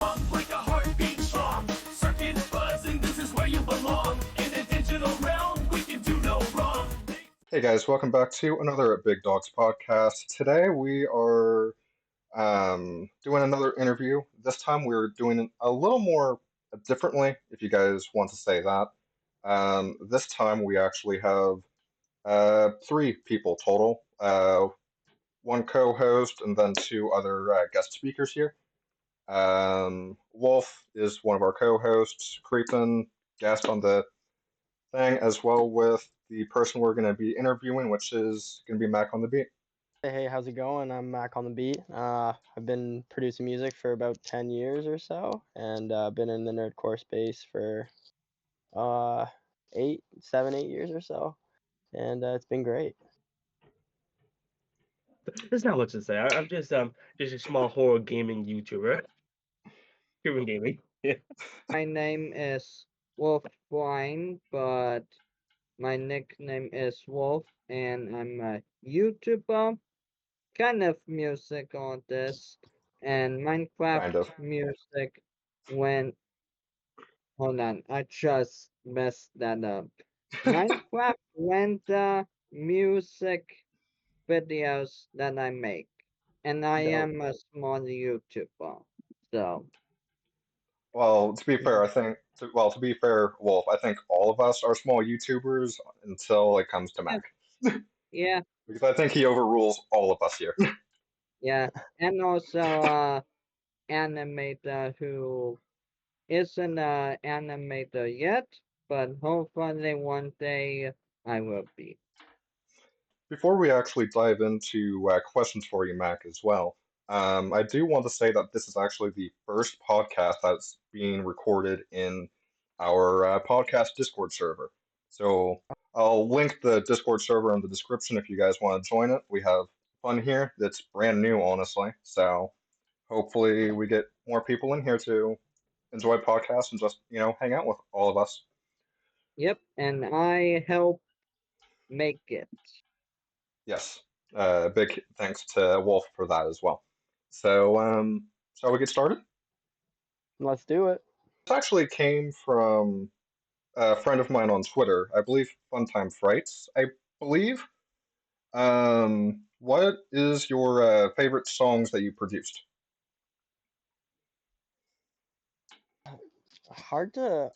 Like a heartbeat strong, circuit buzzing, this is where you belong. In a digital realm, we can do no wrong. Hey guys, welcome back to another Big Dogs podcast. Today we are doing another interview. This time we're doing it a little more differently, if you guys want to say that. This time we actually have three people total, one co-host and then two other guest speakers here. Wolf is one of our co-hosts, Creepin, guest on the thing, as well with the person we're going to be interviewing, which is going to be Mac on the beat. Hey, how's it going? I'm Mack on the beat. I've been producing music for about 10 years or so, and been in the nerdcore space for uh, 8 years or so, and it's been great. There's not much to say. I'm just a small horror gaming YouTuber. Human gaming. Yeah. My name is Wolf Wine, but my nickname is Wolf, and I'm a YouTuber, kind of music artist, and Minecraft Kind of. music. When hold on, I just messed that up. Minecraft render music videos that I make, and I Dope. am a small YouTuber. So Well, to be fair, to be fair, Wolf, I think all of us are small YouTubers until it comes to yeah, Mac. yeah. Because I think he overrules all of us here. Yeah, and also animator who isn't a animator yet, but hopefully one day I will be. Before we actually dive into questions for you, Mac, as well, I do want to say that this is actually the first podcast that's being recorded in our podcast Discord server. So I'll link the Discord server in the description if you guys want to join it. We have fun here. It's brand new, honestly. So hopefully we get more people in here to enjoy podcasts and just, hang out with all of us. Yep, and I help make it. Yes. Big thanks to Wolf for that as well. So, shall we get started? Let's do it. This actually came from a friend of mine on Twitter, I believe Funtime Frights, I believe. What is your favorite songs that you produced? Hard to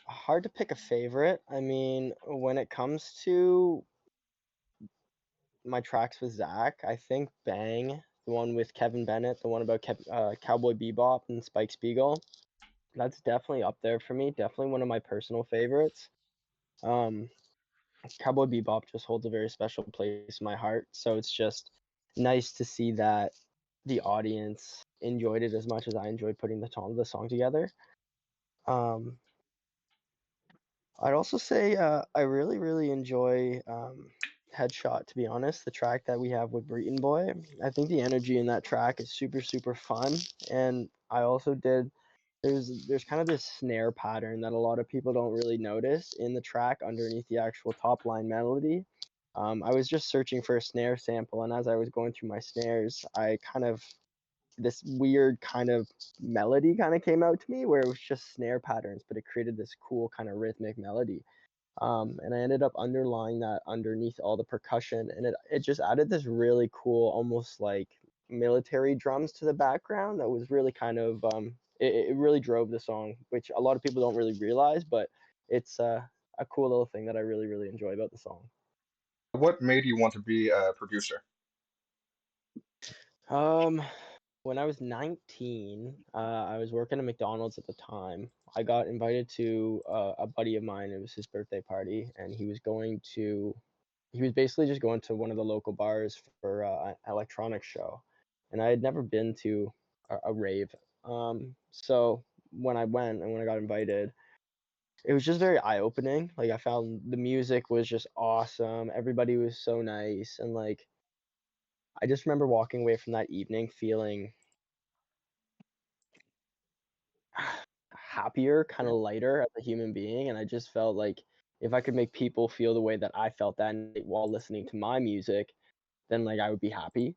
pick a favorite. I mean, when it comes to my tracks with Zach, I think Bang, the one with Kevin Bennett, the one about Cowboy Bebop and Spike Spiegel, that's definitely up there for me. Definitely one of my personal favorites. Um, Cowboy Bebop just holds a very special place in my heart. So it's just nice to see that the audience enjoyed it as much as I enjoyed putting the song together. I'd also say I really, really enjoy Headshot, to be honest, the track that we have with Breton Boy. I think the energy in that track is super, super fun. And I also did there's kind of this snare pattern that a lot of people don't really notice in the track underneath the actual top line melody. I was just searching for a snare sample, and as I was going through my snares, I kind of this weird kind of melody kind of came out to me where it was just snare patterns, but it created this cool kind of rhythmic melody. And I ended up underlying that underneath all the percussion, and it just added this really cool, almost like military drums to the background. That was really kind of it really drove the song, which a lot of people don't really realize, but it's a cool little thing that I really, really enjoy about the song. What made you want to be a producer? When I was 19, I was working at McDonald's at the time. I got invited to a buddy of mine. It was his birthday party, and he was basically just going to one of the local bars for an electronics show. And I had never been to a rave. So when I went and when I got invited, it was just very eye-opening. Like, I found the music was just awesome. Everybody was so nice, and like I just remember walking away from that evening feeling happier, kind of lighter as a human being, and I just felt like if I could make people feel the way that I felt that night while listening to my music, then like I would be happy.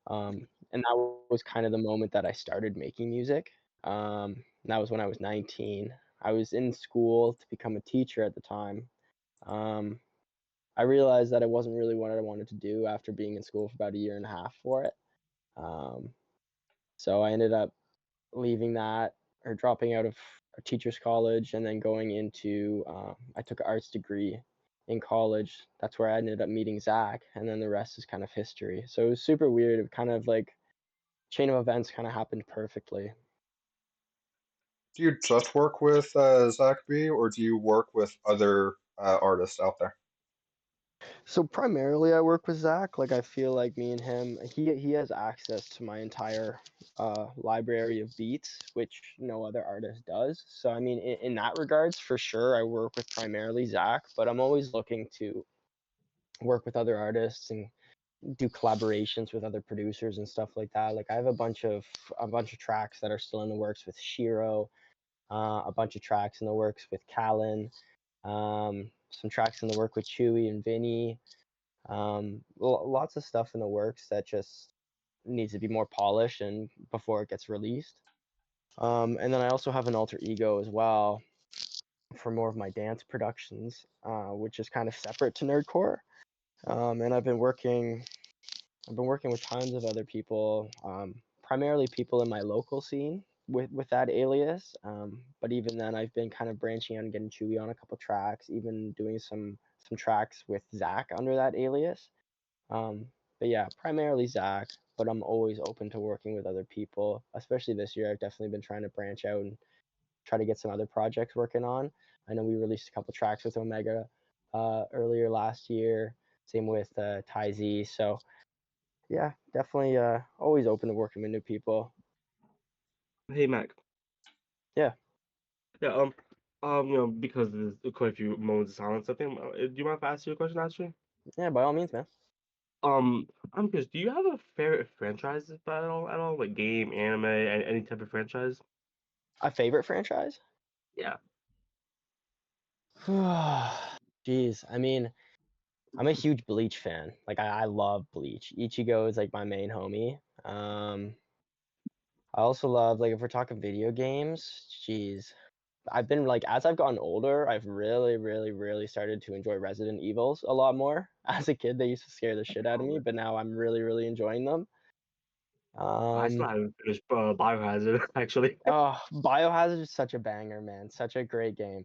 And that was kind of the moment that I started making music. That was when I was 19. I was in school to become a teacher at the time. I realized that it wasn't really what I wanted to do after being in school for about a year and a half for it. So I ended up leaving that or dropping out of a teacher's college and then going into, I took an arts degree in college. That's where I ended up meeting Zach, and then the rest is kind of history. So it was super weird. It kind of like chain of events kind of happened perfectly. Do you just work with Zach B, or do you work with other artists out there? So primarily I work with Zach. Like I feel like me and him, he has access to my entire library of beats, which no other artist does. So I mean, in that regards, for sure, I work with primarily Zach, but I'm always looking to work with other artists and do collaborations with other producers and stuff like that. Like I have a bunch of tracks that are still in the works with Shiro, a bunch of tracks in the works with Callan, some tracks in the work with Chewy and Vinny. Lots of stuff in the works that just needs to be more polished and before it gets released. And then I also have an alter ego as well for more of my dance productions, which is kind of separate to nerdcore. And I've been working with tons of other people, primarily people in my local scene with that alias. But even then, I've been kind of branching out and getting Chewy on a couple tracks, even doing some tracks with Zach under that alias. Um, but yeah, primarily Zach, but I'm always open to working with other people. Especially this year, I've definitely been trying to branch out and try to get some other projects working on. I know we released a couple tracks with Omega earlier last year. Same with Ty Z. So yeah, definitely always open to working with new people. Hey, Mac. Yeah, Yeah. Because there's quite a few moments of silence. I think. Do you mind if I ask you a question, actually? yeah, by all means, man. I'm curious. Do you have a favorite franchise at all? At all, like game, anime, any type of franchise? A favorite franchise? Yeah. Jeez, I mean, I'm a huge Bleach fan. Like I love Bleach. Ichigo is like my main homie. I also love, like, if we're talking video games, jeez. I've been like, as I've gotten older, I've really, really, really started to enjoy Resident Evils a lot more. As a kid, they used to scare the shit out of me, but now I'm really, really enjoying them. I still Um, haven't finished Biohazard actually. oh, Biohazard is such a banger, man. Such a great game.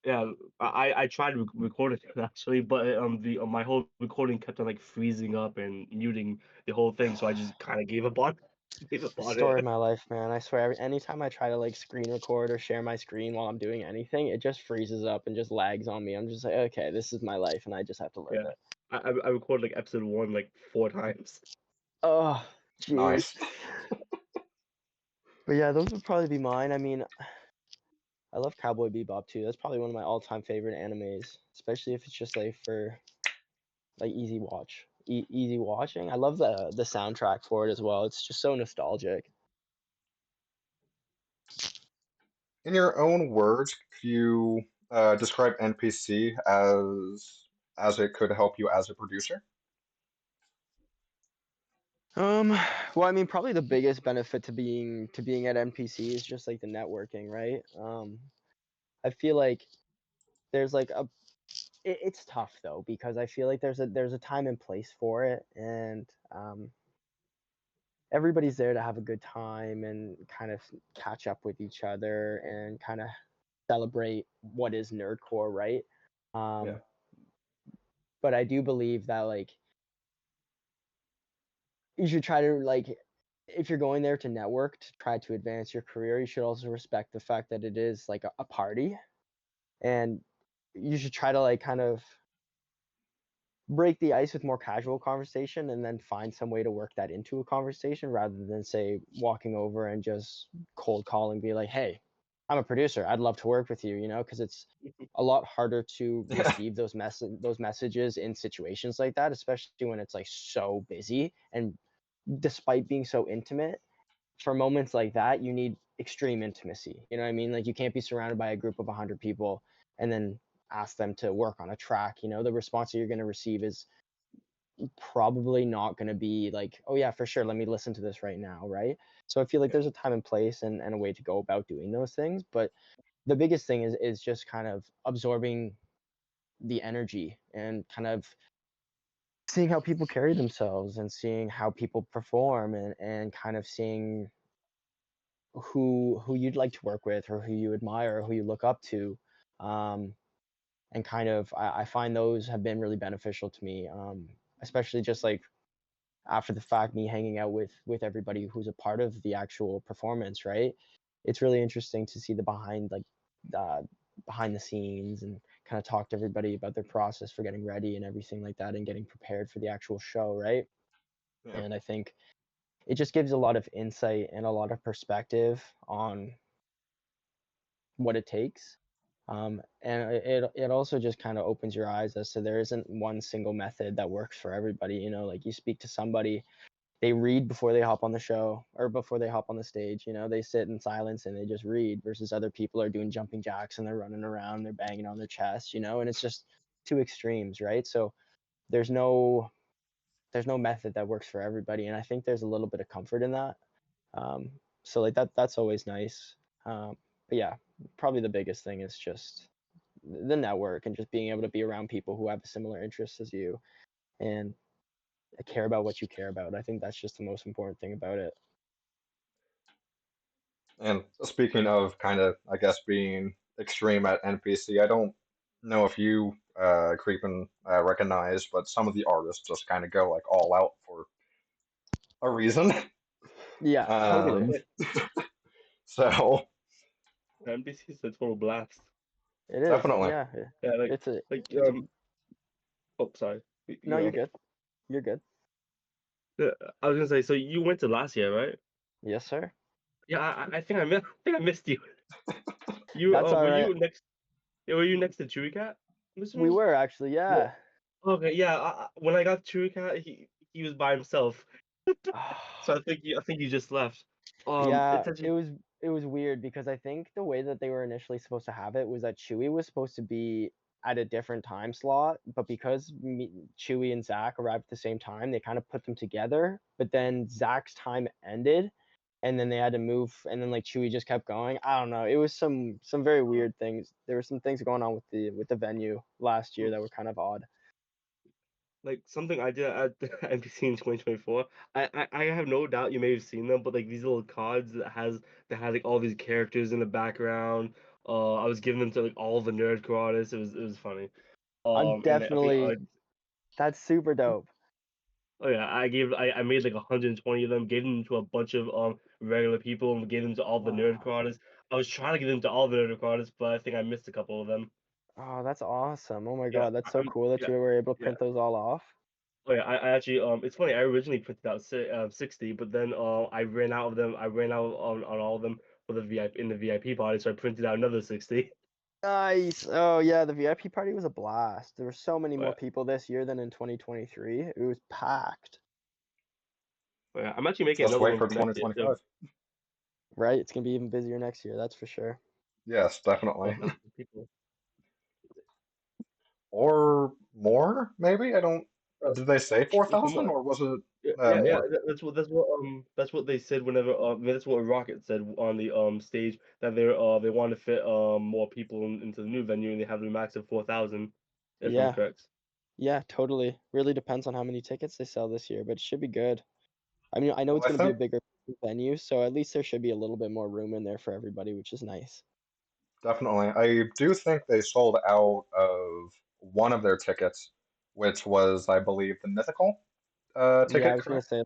Yeah, I tried recording it actually, but the my whole recording kept on like freezing up and muting the whole thing, so I just kind of gave up on gave up on Story of it. my life, man. I swear, anytime I try to like screen record or share my screen while I'm doing anything, it just freezes up and just lags on me. I'm just like, okay, this is my life, and I just have to live Yeah, it. I recorded like episode 1 like 4 times. Oh, jeez. Nice. But yeah, those would probably be mine. I mean, I love Cowboy Bebop too. That's probably one of my all-time favorite animes, especially if it's just like for like easy watch, easy watching. I love the soundtrack for it as well. It's just so nostalgic. In your own words, could you describe NPC as it could help you as a producer? Well, I mean, probably the biggest benefit to being at NPC is just like the networking, right? I feel like there's like it's tough though because I feel like there's a time and place for it, and everybody's there to have a good time and kind of catch up with each other and kind of celebrate what is nerdcore, right? Yeah. Um, but I do believe that like you should try to like if you're going there to network to try to advance your career, you should also respect the fact that it is like a party, and you should try to like kind of break the ice with more casual conversation and then find some way to work that into a conversation rather than say walking over and just cold calling, be like, hey, I'm a producer, I'd love to work with you, because it's a lot harder to Yeah. receive those messages in situations like that, especially when it's like so busy. And despite being so intimate, for moments like that you need extreme intimacy, you know what I mean? Like you can't be surrounded by a group of 100 people and then ask them to work on a track. The response that you're going to receive is probably not going to be like, oh yeah, for sure, let me listen to this right now, right? So I feel like there's a time and place and a way to go about doing those things, but the biggest thing is just kind of absorbing the energy and kind of seeing how people carry themselves and seeing how people perform and kind of seeing who you'd like to work with or who you admire or who you look up to. And kind of I find those have been really beneficial to me, especially just like after the fact, me hanging out with everybody who's a part of the actual performance, right? It's really interesting to see the uh, behind the scenes and kind of talk to everybody about their process for getting ready and everything like that and getting prepared for the actual show, right? Yeah. And I think it just gives a lot of insight and a lot of perspective on what it takes. And it also just kind of opens your eyes as to there isn't one single method that works for everybody. You know, like you speak to somebody, they read before they hop on the show or before they hop on the stage. You know, they sit in silence and they just read versus other people are doing jumping jacks and they're running around, they're banging on their chest, you know, and it's just two extremes, right? So there's no method that works for everybody, and I think there's a little bit of comfort in that. Um, so like that's always nice. But yeah, probably the biggest thing is just the network and just being able to be around people who have similar interests as you and care about what you care about. I think that's just the most important thing about it. And speaking of kind of, I guess, being extreme at NPC, I don't know if you, Creepin, recognize, but some of the artists just kind of go like all out for a reason. Yeah, totally. Um, so NPC is a total blast. It is. definitely. Yeah, Yeah, it's a like oh sorry. no, you're good. You're good. Yeah, I was gonna say, so you went to last year, right? Yes, sir. Yeah, I think I think I missed you. You That's all were right. you next? Yeah, were you next to Chewy Cat? I'm We assuming. were actually, Well, yeah. okay, yeah. When I got Chewy Cat, he was by himself, so I think he just left. Yeah, It's actually it was weird because I think the way that they were initially supposed to have it was that Chewy was supposed to be at a different time slot, but because Chewy and Zach arrived at the same time, they kind of put them together. But then Zach's time ended, and then they had to move, and then like Chewy just kept going. I don't know. It was some very weird things. There were some things going on with the venue last year that were kind of odd. like something I did at the NPC in 2024. I have no doubt you may have seen them, but like these little cards that had like all these characters in the background. I was giving them to like all the nerdcore artists. It was funny. I'm And I think definitely That's super dope. oh yeah, I made like 120 of them, gave them to a bunch of regular people, and gave them to all the nerdcore Wow. artists. I was trying to give them to all the nerdcore artists, but I think I missed a couple of them. Oh, that's awesome. Oh my Yeah, God, that's so cool that yeah, you were able to yeah. print those all off. Oh yeah, I actually it's funny. I originally printed out 60, but then I ran out of them. I ran out on all of them for the VIP in the VIP party, so I printed out another 60. Nice. Oh yeah, the VIP party was a blast. There were so many Oh, more yeah. people this year than in 2023. It was packed. Oh, yeah. I'm actually making Just another wait one for for next year too. 2025. Right? It's gonna be even busier next year, that's for sure. Yes, definitely. 12,000 people. Or more, maybe? I don't. Uh, Did they say even 4,000 more. or was it Yeah, yeah, yeah. more? That's what they said whenever that's what Rocket said on the stage that they want to fit more people into the new venue and they have the max of 4,000 if I'm Yeah, correct. yeah, totally. Really depends on how many tickets they sell this year, but it should be good. I mean, I know Well, it's I gonna be a think bigger venue, so at least there should be a little bit more room in there for everybody, which is nice. definitely. I do think they sold out of one of their tickets, which was, I believe, the Mythical Yeah, I ticket, was gonna correct? say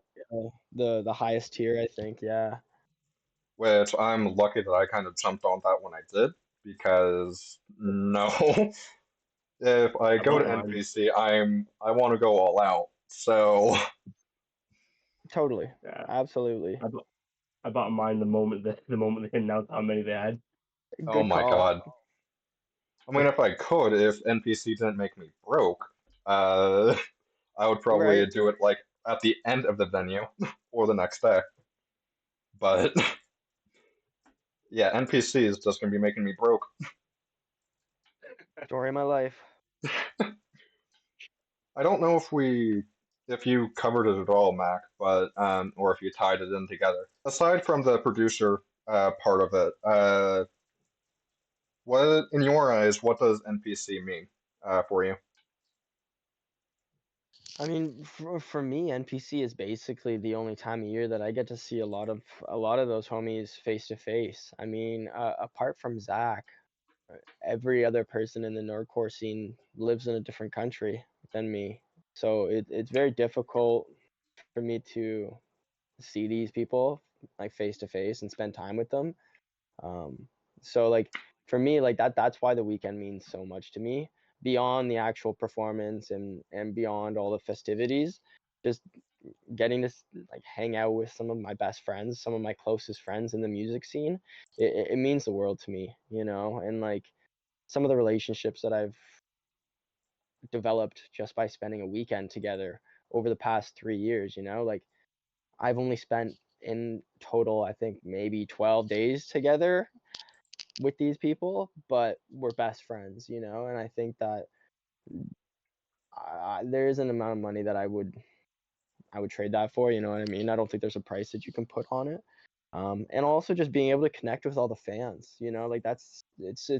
the highest tier, I think. Yeah. Which I'm lucky that I kind of jumped on that when I did, because no, if I I go to bought mine. NPC, I want to go all out. So, Totally. Yeah, Absolutely. I bought mine the moment they announced how many they had. oh Good my call. God. I mean, if I could, if NPC didn't make me broke, uh, I would probably Right? do it like at the end of the venue or the next day. But yeah, NPC is just gonna be making me broke. Story of my life. I don't know if we if you covered it at all, Mac, but or if you tied it in together. Aside from the producer part of it, what in your eyes, what does NPC mean for you? I mean, for me, NPC is basically the only time of year that I get to see a lot of those homies face to face. I mean, apart from Zach, every other person in the Nordcore scene lives in a different country than me. So it's very difficult for me to see these people like face to face and spend time with them. So like for me, like that's why the weekend means so much to me. Beyond the actual performance and beyond all the festivities, just getting to like hang out with some of my best friends, some of my closest friends in the music scene, it means the world to me, you know. And like some of the relationships that I've developed just by spending a weekend together over the past 3 years, you know, like I've only spent in total, I think maybe 12 days together with these people, but we're best friends, you know. And I think that there is an amount of money that I would trade that for, you know what I mean? I don't think there's a price that you can put on it. And also just being able to connect with all the fans, you know, like it's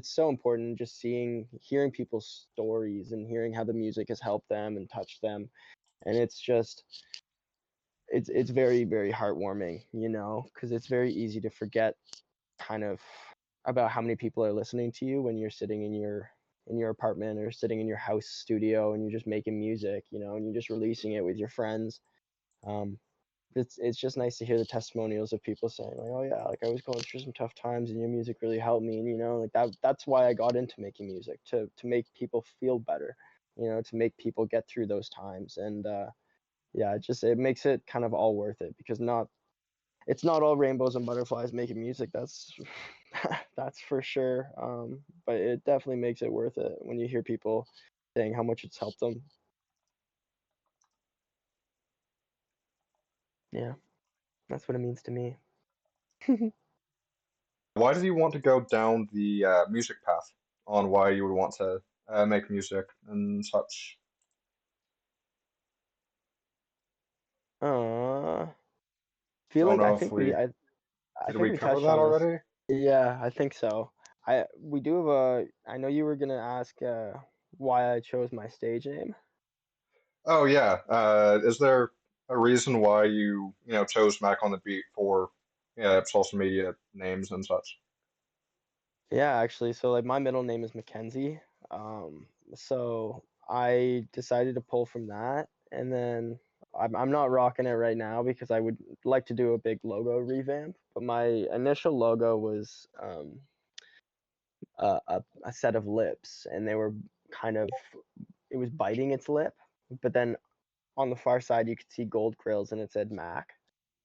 so important, just hearing people's stories and hearing how the music has helped them and touched them. And it's very, very heartwarming, you know, because it's very easy to forget kind of about how many people are listening to you when you're sitting in your apartment or sitting in your house studio and you're just making music, you know, and you're just releasing it with your friends. Um, it's just nice to hear the testimonials of people saying like, oh yeah, like I was going through some tough times and your music really helped me, and you know, like that's why I got into making music, to make people feel better, you know, to make people get through those times. And yeah, it makes it kind of all worth it, because it's not all rainbows and butterflies making music, that's that's for sure. But it definitely makes it worth it when you hear people saying how much it's helped them. Yeah, that's what it means to me. Why did you want to go down the music path on why you would want to make music and such? Feel Don't like know if we I did think we we cover touched that on this. already. Yeah, I think so. We do have a. I know you were gonna ask why I chose my stage name. Oh yeah. Is there a reason why you chose Mac on the Beat for social media names and such? Yeah, actually, so like my middle name is Mackenzie. So I decided to pull from that, and then I'm not rocking it right now because I would like to do a big logo revamp. But my initial logo was a set of lips, and they were kind of, it was biting its lip, but then on the far side you could see gold grills and it said Mac.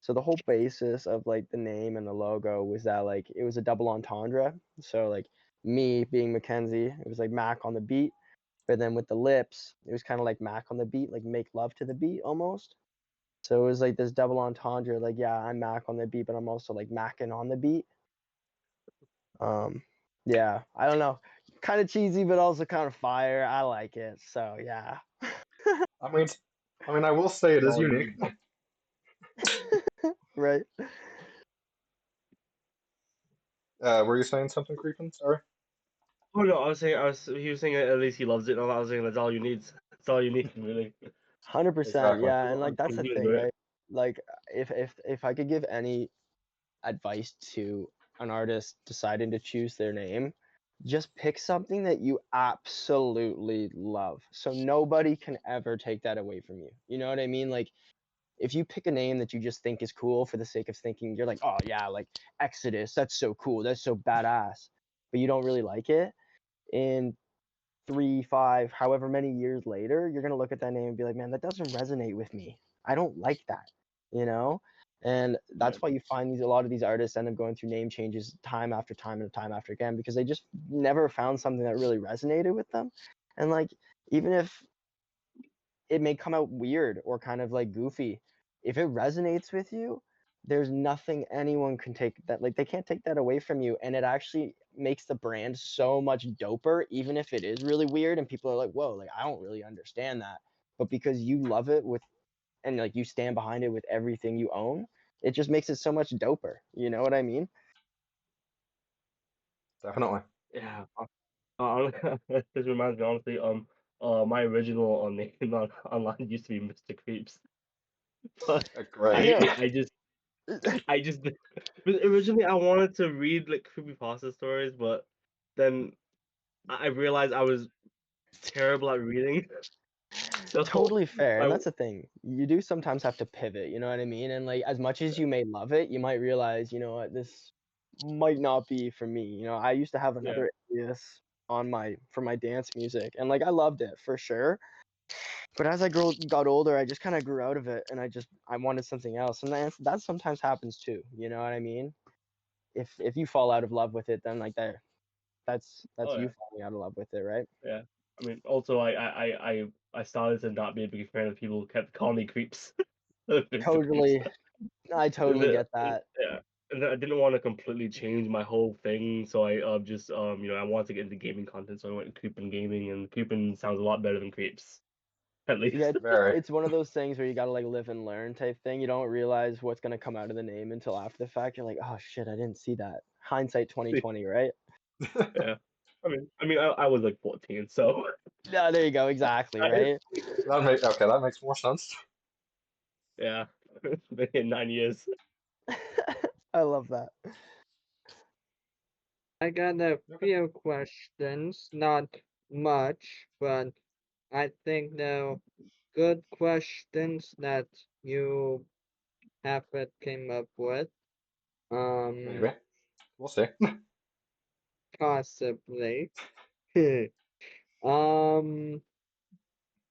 So the whole basis of like the name and the logo was that like it was a double entendre. So like me being Mackenzie, it was like Mac on the beat, but then with the lips, it was kind of like Mac on the beat, like make love to the beat almost. So it was like this double entendre, like yeah, I'm Mac on the beat, but I'm also like Mackin' on the beat. Um, yeah, I don't know, kind of cheesy, but also kind of fire. I like it, so yeah. I mean, I will say it is All unique. you Right. Were you saying something, Creepin? Sorry. Oh no, he was saying at least he loves it, and I was saying that's all you need. That's all you need, really. 100%, Exactly. yeah, and like that's I'm the good thing, with it. right? Like if I could give any advice to an artist deciding to choose their name, just pick something that you absolutely love. So nobody can ever take that away from you. You know what I mean? Like if you pick a name that you just think is cool for the sake of thinking, you're like, "Oh yeah, like Exodus, that's so cool. That's so badass." But you don't really like it. And 3, 5, however many years later, you're gonna look at that name and be like, man, that doesn't resonate with me. I don't like that, you know? And Yeah. that's why you find a lot of these artists end up going through name changes time after time and time after again, because they just never found something that really resonated with them. And like, even if it may come out weird or kind of like goofy, if it resonates with you, there's nothing anyone can take that, like they can't take that away from you, and it actually makes the brand so much doper, even if it is really weird and people are like, whoa, like I don't really understand that, but because you love it with and like you stand behind it with everything you own, it just makes it so much doper. You know what I mean? Definitely. Yeah. This reminds me honestly. My original name online used to be Mr. Creeps, but I Great. know. I just but originally I wanted to read like creepypasta stories, but then I realized I was terrible at reading, so Totally fair. And I that's the thing. You do sometimes have to pivot, you know what I mean? And like as much as you may love it, you might realize, you know what, this might not be for me. You know, I used to have yeah. another alias on my for my dance music and like I loved it for sure. But as got older, I just kind of grew out of it and I wanted something else. And that sometimes happens too, you know what I mean? If you fall out of love with it, then like that's Oh you yeah, falling out of love with it, right? yeah. I mean, also I started to not be a big fan of people who kept calling me creeps, Mr. Creeps. Totally. I And totally then, get that. yeah, and then I didn't want to completely change my whole thing, so I just I wanted to get into gaming content, so I went creeping gaming, and creeping sounds a lot better than creeps, at Yeah, least. Very. it's one of those things where you gotta like live and learn type thing. You don't realize what's gonna come out of the name until after the fact. You're like, oh shit, I didn't see that. Hindsight 2020, right? Yeah. I was like 14, so Yeah, there you go, exactly, I, right? Okay, that makes more sense. yeah, been here 9 years. I love that. I got a Okay. few questions, not much, but I think they're good questions that you have it came up with. Maybe. Um, We'll see. Possibly. Um,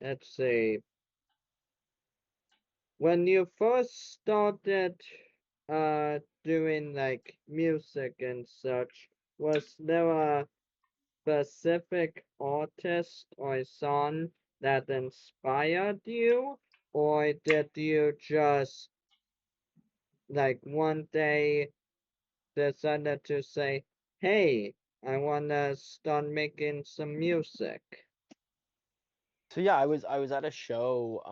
let's see. When you first started doing like music and such, was there a specific artist or song that inspired you? Or did you just like one day decided to say, hey, I wanna start making some music? So yeah, I was at a show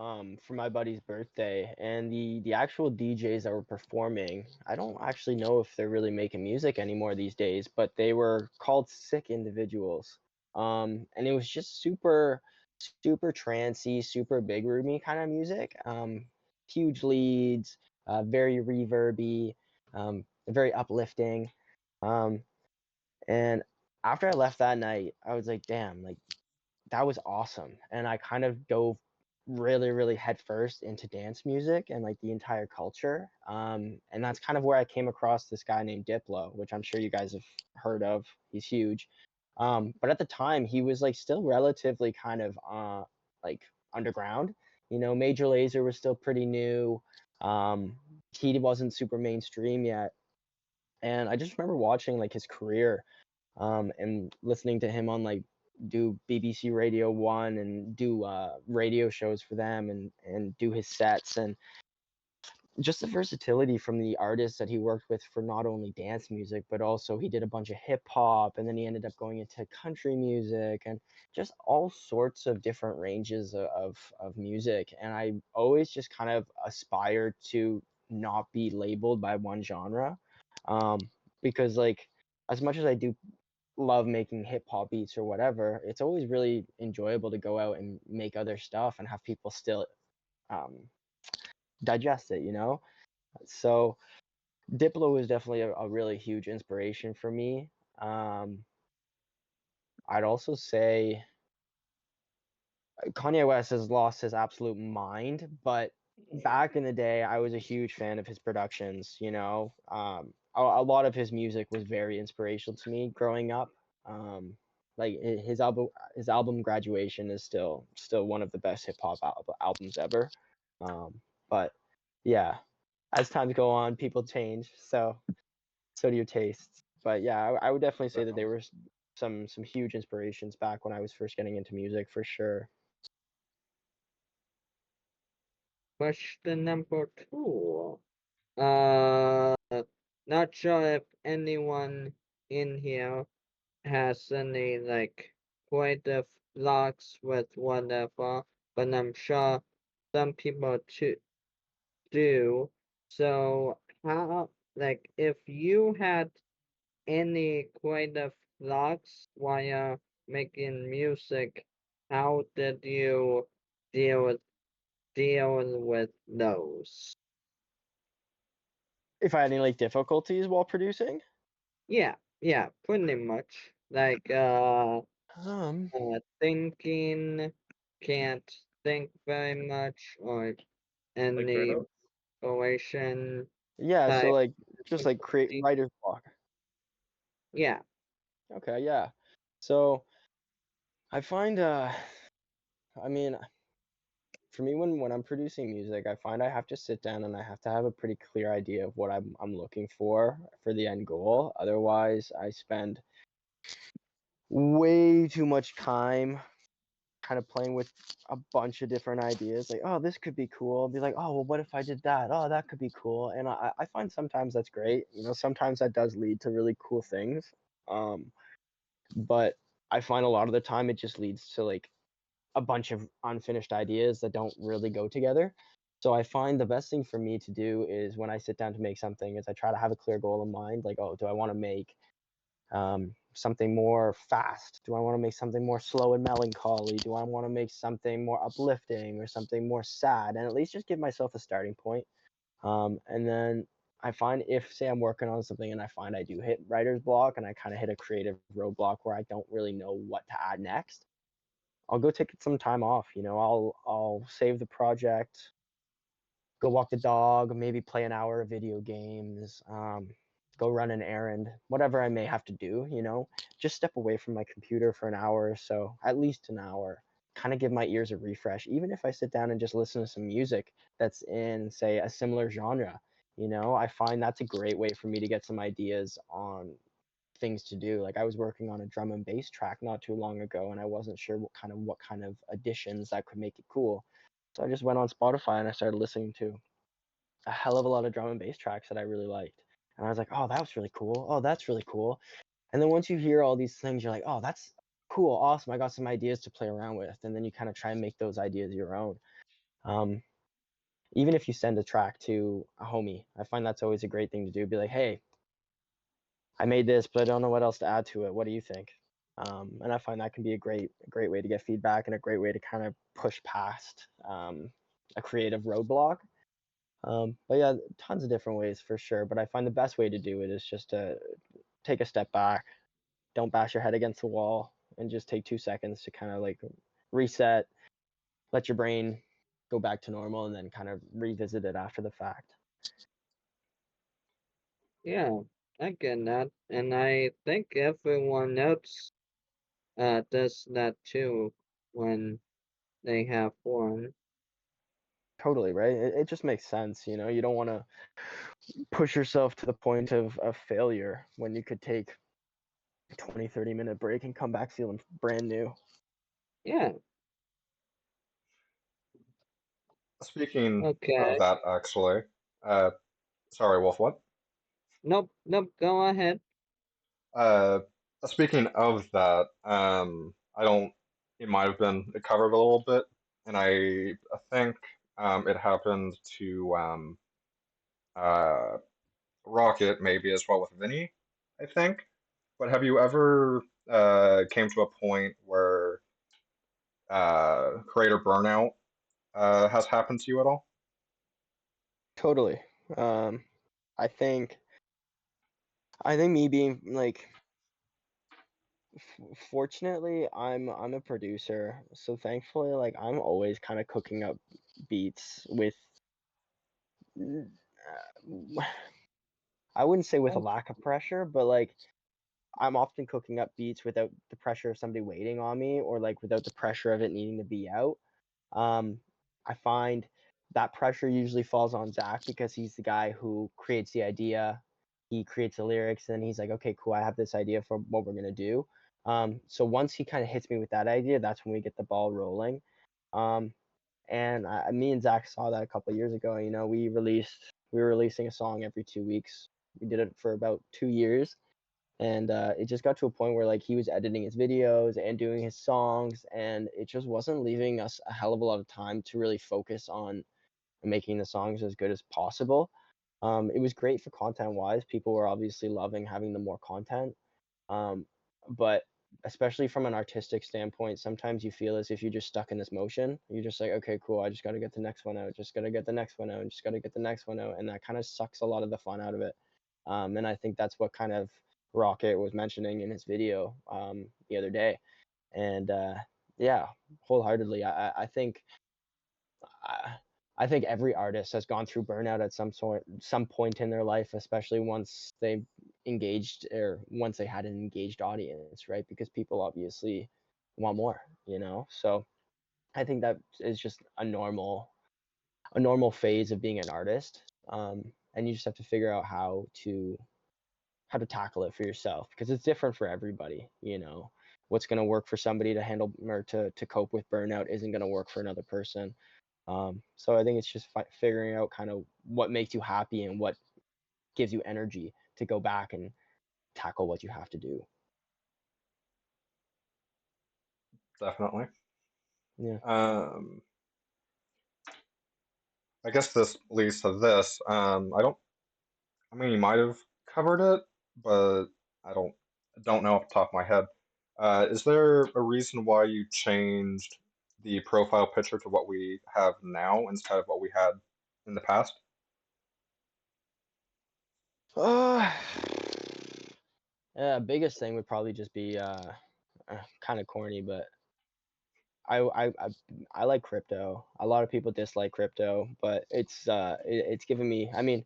for my buddy's birthday, and the actual DJs that were performing, I don't actually know if they're really making music anymore these days, but they were called Sick Individuals. And it was just super trancey, super big roomy kind of music. Huge leads, very reverby, very uplifting. Um, and after I left that night, I was like, damn, like that was awesome. And I kind of dove really headfirst into dance music and like the entire culture. And that's kind of where I came across this guy named Diplo, which I'm sure you guys have heard of. He's huge. But at the time, he was like still relatively kind of like underground. You know, Major Lazer was still pretty new. He wasn't super mainstream yet. And I just remember watching like his career and listening to him on like do BBC Radio One and do radio shows for them and do his sets and just the versatility from the artists that he worked with for not only dance music but also he did a bunch of hip hop and then he ended up going into country music and just all sorts of different ranges of music and I always just kind of aspired to not be labeled by one genre um, because like as much as I do love making hip hop beats or whatever, it's always really enjoyable to go out and make other stuff and have people still um, digest it, you know? So Diplo was definitely a really huge inspiration for me. Um, I'd also say Kanye West has lost his absolute mind, but back in the day, I was a huge fan of his productions. You know, a lot of his music was very inspirational to me growing up. Um, like his album Graduation is still one of the best hip hop albums ever. But yeah, as times go on, people change, so do your tastes. But yeah, I would definitely say that Definitely. there were some huge inspirations back when I was first getting into music for sure. Question number two. Uh, Not sure if anyone in here has any like creative blocks with whatever, but I'm sure some people do. So how, like, if you had any creative blocks while making music, how did you deal with deal with those? If I had any like difficulties while producing, Yeah, pretty much. Like um, thinking, can't think very much, or Like any burnout. relation yeah. So type like just like create difficulty. writer's block. Yeah, Okay, yeah. So I find I mean, for me when I'm producing music, I find I have to sit down and I have to have a pretty clear idea of what I'm looking for the end goal. Otherwise, I spend way too much time kind of playing with a bunch of different ideas. Like, oh, this could be cool. I'll be like, oh, well, what if I did that? Oh, that could be cool. And I find sometimes that's great. You know, sometimes that does lead to really cool things. Um, but I find a lot of the time it just leads to like a bunch of unfinished ideas that don't really go together. So I find the best thing for me to do is when I sit down to make something is I try to have a clear goal in mind. Like, oh, do I want to make something more fast? Do I want to make something more slow and melancholy? Do I want to make something more uplifting or something more sad? And at least just give myself a starting point. And then I find if, say, I'm working on something and I find I do hit writer's block and I kind of hit a creative roadblock where I don't really know what to add next, I'll go take some time off. You know, I'll save the project, go walk the dog, maybe play an hour of video games, go run an errand, whatever I may have to do, you know, just step away from my computer for an hour or so, at least an hour, kind of give my ears a refresh. Even if I sit down and just listen to some music that's in, say, a similar genre, you know, I find that's a great way for me to get some ideas on things to do. Like I was working on a drum and bass track not too long ago and I wasn't sure what kind of additions that could make it cool. So I just went on Spotify and I started listening to a hell of a lot of drum and bass tracks that I really liked. And I was like, oh, that was really cool. Oh, that's really cool. And then once you hear all these things, you're like, oh, that's cool, awesome. I got some ideas to play around with. And then you kind of try and make those ideas your own. Um, Even if you send a track to a homie, I find that's always a great thing to do. Be like, hey, I made this, but I don't know what else to add to it. What do you think? And I find that can be a great way to get feedback and a great way to kind of push past a creative roadblock. But yeah, tons of different ways for sure. But I find the best way to do it is just to take a step back, don't bash your head against the wall, and just take 2 seconds to kind of like reset, let your brain go back to normal, and then kind of revisit it after the fact. yeah, I get that, and I think everyone else does that too when they have fun. Totally, right? It just makes sense, you know. You don't want to push yourself to the point of failure when you could take a 20, 30 minute break and come back feeling brand new. Yeah, Speaking of okay. that, actually, uh, sorry, Wolf, what? Nope, go ahead. Uh, Speaking of that, I don't. It might have been covered a little bit, and I think it happened to uh, Rocket maybe as well with Vinny, I think. But have you ever came to a point where creator burnout has happened to you at all? Totally. Um, I think I think me being like fortunately I'm a producer, so thankfully like I'm always kind of cooking up beats with I wouldn't say with a Oh, lack of pressure, but like I'm often cooking up beats without the pressure of somebody waiting on me or like without the pressure of it needing to be out. Um, I find that pressure usually falls on Zach because he's the guy who creates the idea, he creates the lyrics, and he's like, okay, cool, I have this idea for what we're gonna do. So once he kind of hits me with that idea, that's when we get the ball rolling. Um, and me and Zach saw that a couple of years ago. You know, we were releasing a song every 2 weeks. We did it for about 2 years, and it just got to a point where like he was editing his videos and doing his songs, and it just wasn't leaving us a hell of a lot of time to really focus on and making the songs as good as possible. It was great for content wise. People were obviously loving having the more content. But especially from an artistic standpoint, sometimes you feel as if you're just stuck in this motion. You're just like, okay, cool, I just got to get the next one out, just got to get the next one out, just got to get the next one out. And that kind of sucks a lot of the fun out of it. And I think that's what kind of Rocket was mentioning in his video the other day. And yeah, wholeheartedly, I think I think every artist has gone through burnout at some point in their life, especially once they engaged or once they had an engaged audience, right? Because people obviously want more, you know. So I think that is just a normal phase of being an artist, and you just have to figure out how to tackle it for yourself because it's different for everybody, you know. What's going to work for somebody to handle or to cope with burnout isn't going to work for another person. So I think it's just figuring out kind of what makes you happy and what gives you energy to go back and tackle what you have to do. Definitely. Yeah. I guess this leads to this. I mean, you might have covered it, but I don't know off the top of my head. Is there a reason why you changed the profile picture to what we have now instead of what we had in the past? Uh, yeah, biggest thing would probably just be kind of corny, but I, I I I like crypto. A lot of people dislike crypto, but it's given me. I mean,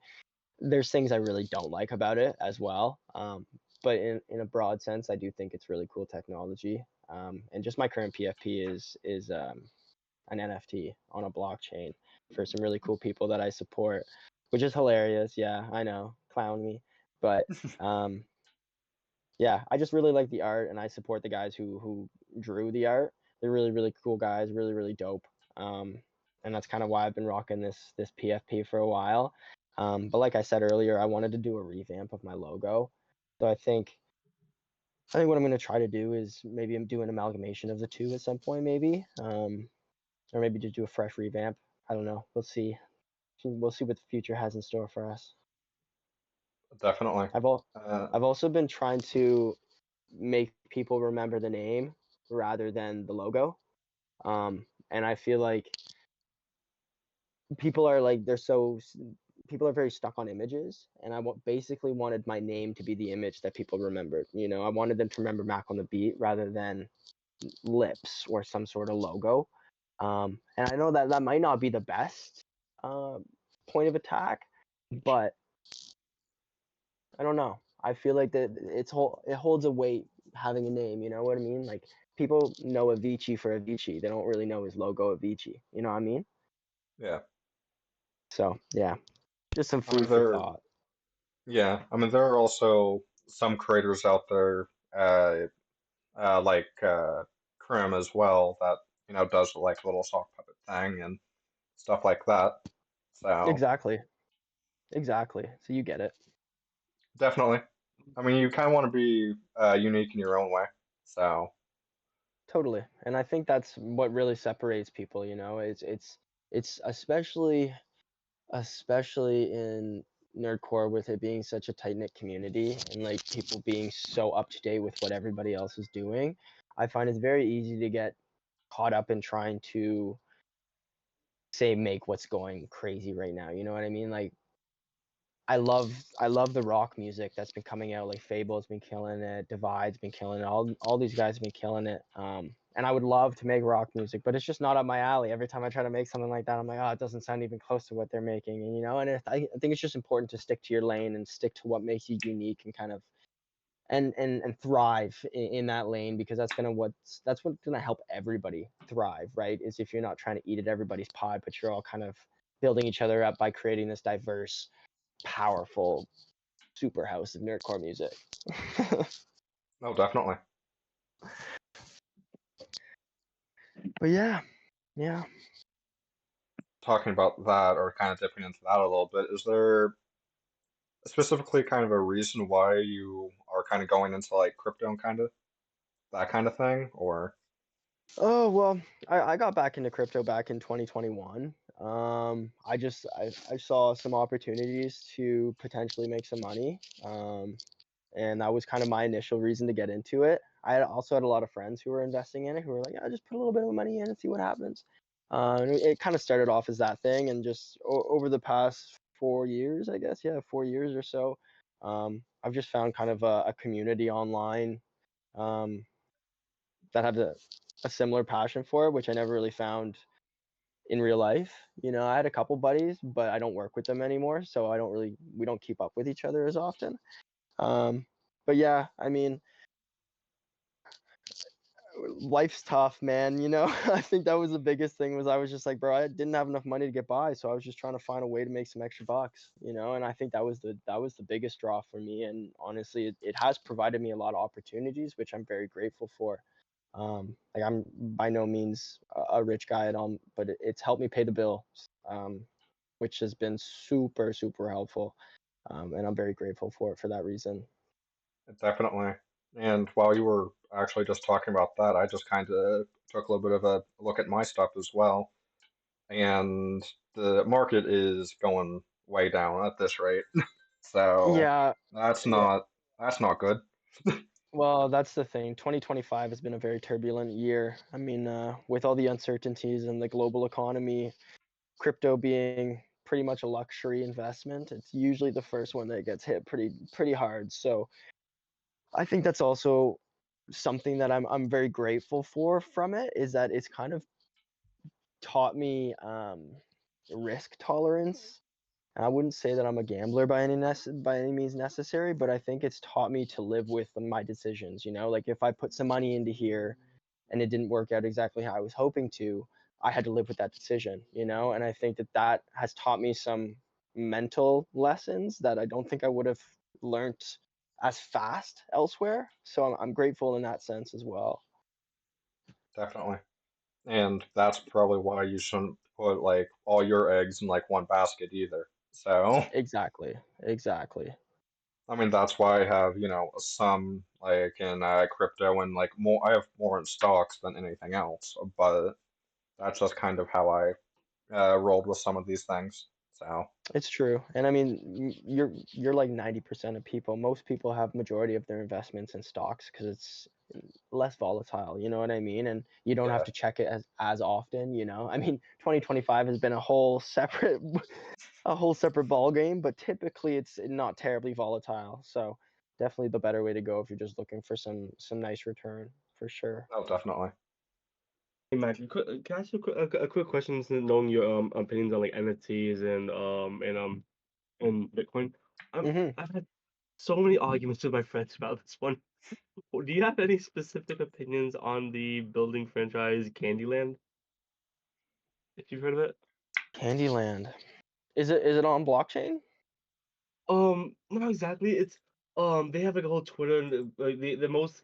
there's things I really don't like about it as well. But in a broad sense, I do think it's really cool technology. And just my current PFP is an NFT on a blockchain for some really cool people that I support, which is hilarious. Yeah, I know, clown me, but um, yeah, I just really like the art, and I support the guys who drew the art. They're really cool guys, really dope. Um, and that's kind of why I've been rocking this PFP for a while. But like I said earlier, I wanted to do a revamp of my logo, so I think what I'm going to try to do is maybe do an amalgamation of the two at some point, maybe, or maybe just do a fresh revamp. I don't know. We'll see. We'll see what the future has in store for us. Definitely. I've also been trying to make people remember the name rather than the logo. And I feel like people are like people are very stuck on images, and I basically wanted my name to be the image that people remembered. You know, I wanted them to remember Mac on the Beat rather than lips or some sort of logo. And I know that that might not be the best point of attack, but I don't know. I feel like that it holds a weight having a name. You know what I mean? Like people know Avicii for Avicii. They don't really know his logo Avicii. You know what I mean? Yeah. So yeah, just some I mean, food for thought. I mean, there are also some creators out there, like Krim as well, that does like a little sock puppet thing and stuff like that. So Exactly. Exactly. So you get it. definitely, I mean, you kind of want to be unique in your own way. So Totally. And I think that's what really separates people, you know. It's especially in nerdcore with it being such a tight knit community and like people being so up to date with what everybody else is doing. I find it's very easy to get caught up in trying to say make what's going crazy right now. You know what I mean? Like I love the rock music that's been coming out. Like Fable's been killing it, Divide's been killing it. All these guys have been killing it. And I would love to make rock music, but it's just not up my alley. Every time I try to make something like that, I'm like, oh, it doesn't sound even close to what they're making. And you know, and I think it's just important to stick to your lane and stick to what makes you unique and kind of and thrive in that lane because that's what's gonna help everybody thrive, right? Is if you're not trying to eat at everybody's pie, but you're all kind of building each other up by creating this diverse, powerful super house of nerdcore music. no, definitely. But yeah, yeah. Talking about that or kind of dipping into that a little bit, is there specifically kind of a reason why you are kind of going into like crypto and kind of that kind of thing, or Oh well, I got back into crypto back in 2021. I saw some opportunities to potentially make some money. And that was kind of my initial reason to get into it. Also had a lot of friends who were investing in it who were like, yeah, just put a little bit of money in and see what happens. And it kind of started off as that thing, and just over the past 4 years, I guess, yeah, 4 years or so, I've just found kind of a community online um, that have a similar passion for it, which I never really found in real life. I had a couple buddies, but I don't work with them anymore, so we don't keep up with each other as often. Um, but yeah, I mean, life's tough, man. I think that was the biggest thing. Was I was just like, bro, I didn't have enough money to get by, so I was just trying to find a way to make some extra bucks. And I think that was the biggest draw for me. And honestly, it has provided me a lot of opportunities, which I'm very grateful for. Like, I'm by no means a rich guy at all, but it's helped me pay the bill, which has been super super helpful. And I'm very grateful for it for that reason. Definitely. And while you were actually just talking about that, I just kind of took a little bit of a look at my stuff as well. And the market is going way down at this rate. So Yeah, that's yeah. not that's not good. Well, that's the thing. 2025 has been a very turbulent year. I mean, with all the uncertainties in the global economy, crypto being pretty much a luxury investment, it's usually the first one that gets hit pretty hard. So I think that's also something that I'm very grateful for from it, is that it's kind of taught me risk tolerance. And I wouldn't say that I'm a gambler by any means necessary, but I think it's taught me to live with my decisions. Like, if I put some money into here and it didn't work out exactly how I was hoping to, I had to live with that decision. And I think that has taught me some mental lessons that I don't think I would have learned as fast elsewhere. So I'm grateful in that sense as well. Definitely. And that's probably why you shouldn't put like all your eggs in like one basket either. So, Exactly. Exactly. I mean, that's why I have, some like in crypto and like more, I have more in stocks than anything else, but that's just kind of how I rolled with some of these things. So, It's true. And I mean, you're like 90% of people. Most people have majority of their investments in stocks because it's less volatile, you know what I mean? And you don't have yeah, to check it as often. I mean, 2025 has been a whole separate ball game, but typically it's not terribly volatile. So definitely the better way to go if you're just looking for some nice return, for sure. oh, definitely. Hey Mac, can I ask you a quick question, since knowing your opinions on like NFTs and Bitcoin? Hmm. I've had so many arguments with my friends about this one. Do you have any specific opinions on the building franchise Candyland? If you've heard of it? Candyland. Is it on blockchain? Not exactly. They have like a whole Twitter, and like the most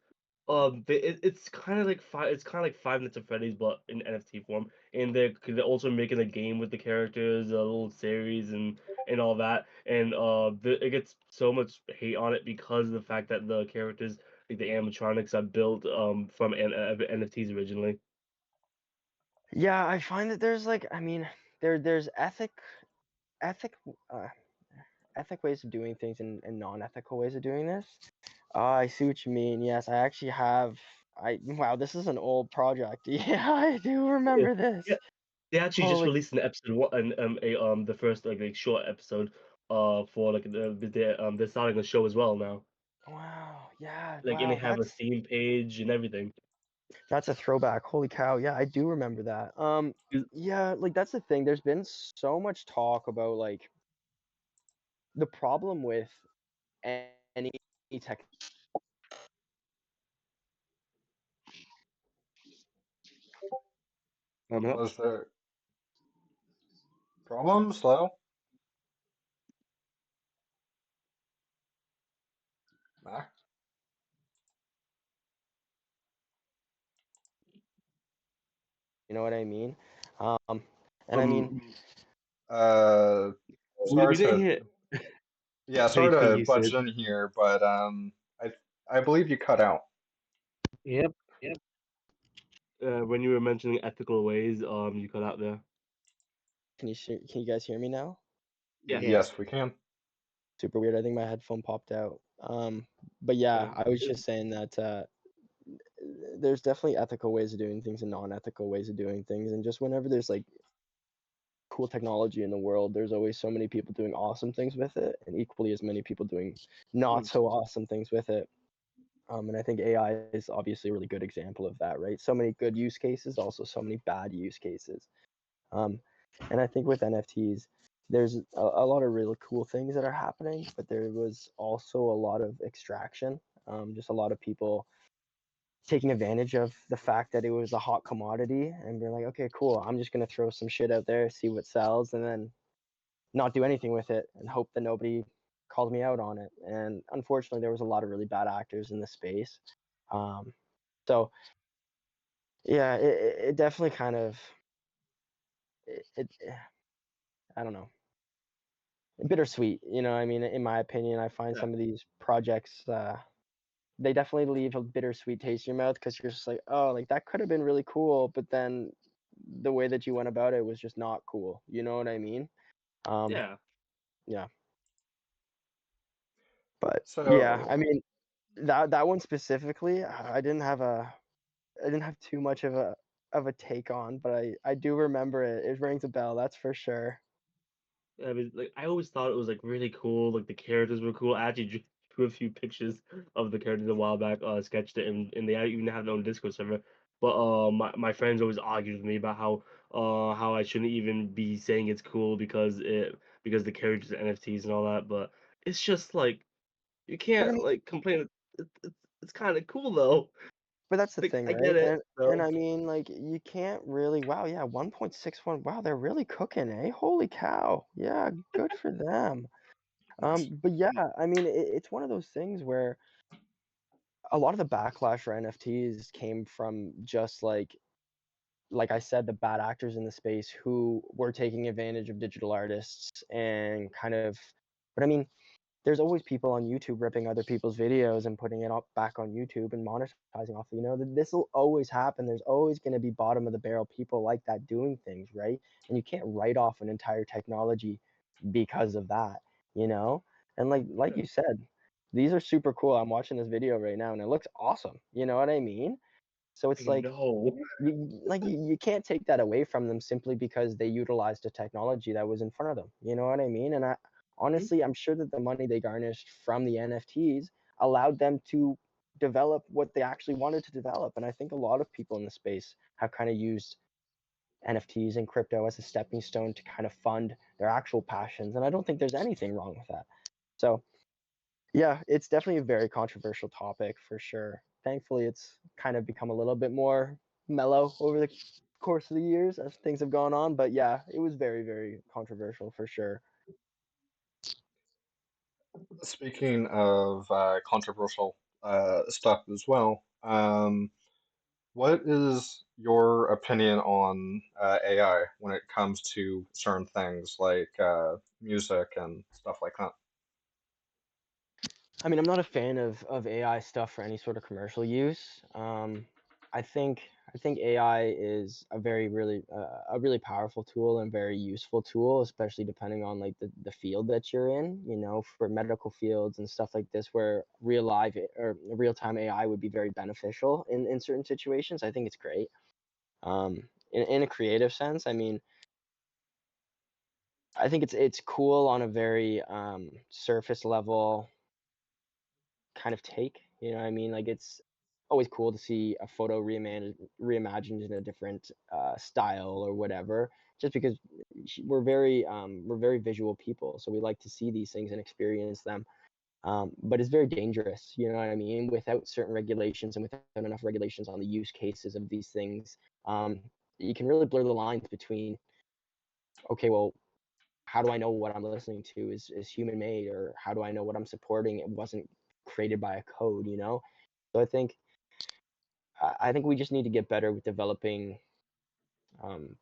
it's kind of like Five Nights at Freddy's but in NFT form, and they're also making a game with the characters, a little series and all that, and it gets so much hate on it because of the fact that the characters, like the animatronics, are built from NFTs originally. Yeah, I find that there's like, I mean, there's ethic uh, ethic ways of doing things and non-ethical ways of doing this. I see what you mean. Yes, I actually have. Wow, this is an old project. Yeah, I do Yeah, remember this. yeah. They actually just Holy, released an episode one, and the first like short episode for like they're starting a show as well now. wow, yeah, Like, and they wow, have a Steam page and everything. that's a throwback. Holy cow, yeah, I do remember that. Yeah, like that's the thing. There's been so much talk about like the problem with any tech. Yep. Was there problems though? Mac? You know what I mean? Um, and I mean, Um, Uh, we sorry didn't to hear Yeah, sorry anything to you butt said. in here, but I I believe you cut out. Yep, yep. When you were mentioning ethical ways, you cut out there. can you guys hear me now? Yeah. Yes, we can. Super weird. I think my headphone popped out. But yeah, Yeah. I was just saying that there's definitely ethical ways of doing things and non-ethical ways of doing things, and just whenever there's like cool technology in the world, there's always so many people doing awesome things with it, and equally as many people doing not so awesome things with it. And I think AI is obviously a really good example of that, right? So many good use cases, also so many bad use cases. Um, and I think with NFTs, there's a lot of really cool things that are happening, but there was also a lot of extraction. Just a lot of people taking advantage of the fact that it was a hot commodity and being like, okay, cool, I'm just gonna throw some shit out there, see what sells, and then not do anything with it and hope that nobody calls me out on it. And unfortunately, there was a lot of really bad actors in the space. Um, so yeah, it definitely kind of it I don't know, bittersweet. You know, I mean, in my opinion, I find Yeah. some of these projects they definitely leave a bittersweet taste in your mouth because you're just like, oh, like that could have been really cool, but then the way that you went about it was just not cool. You know what I mean? Um, Yeah. yeah. But yeah, I So, mean that one specifically, I didn't have too much of a take on, but I do remember it. It rings a bell, that's for sure. I mean, like I always thought it was like really cool. Like the characters were cool. I actually drew a few pictures of the characters a while back. Sketched it, and they even have their own Discord server. But my friends always argued with me about how I shouldn't even be saying it's cool because the characters are NFTs and all that. But it's just like you But I can't mean, like complain. It's kind of cool though. but that's the Like thing, I get right? it. And So I mean, like you can't really. Wow, yeah, 1.61. Wow, they're really cooking, eh? Holy cow! Yeah, good for them. nice. But yeah, I mean, it's one of those things where a lot of the backlash for NFTs came from just like I said, the bad actors in the space who were taking advantage of digital artists and kind of. But I mean, there's always people on YouTube ripping other people's videos and putting it up back on YouTube and monetizing off. You know, this will always happen. There's always going to be bottom of the barrel people like that doing things, right? And you can't write off an entire technology because of that, you know. And like yeah, you said, these are super cool. I'm watching this video right now, and it looks awesome. You know what I mean? So I it's like know. you can't take that away from them simply because they utilized a technology that was in front of them. You know what I mean? And I Mhm. honestly, I'm sure that the money they garnished from the NFTs allowed them to develop what they actually wanted to develop. And I think a lot of people in the space have kind of used NFTs and crypto as a stepping stone to kind of fund their actual passions. And I don't think there's anything wrong with that. So yeah, it's definitely a very controversial topic for sure. Thankfully, it's kind of become a little bit more mellow over the course of the years as things have gone on. But yeah, it was very, very controversial for sure. Speaking of controversial stuff as well, what is your opinion on AI when it comes to certain things like music and stuff like that? I mean, I'm not a fan of AI stuff for any sort of commercial use. I think I think AI is a really powerful tool and very useful tool, especially depending on like the field that you're in. You know, for medical fields and stuff like this, where real time AI would be very beneficial in certain situations. I think it's great. In a creative sense, I mean, I think it's cool on a very surface level kind of take. You know what I mean? Like it's always cool to see a photo reimagined in a different style or whatever. Just because we're very visual people, so we like to see these things and experience them. But it's very dangerous. You know what I mean? Without certain regulations and without enough regulations on the use cases of these things, um, you can really blur the lines between okay, well, how do I know what I'm listening to is human made, or how do I know what I'm supporting it wasn't created by a code, you know? So I think we just need to get better with developing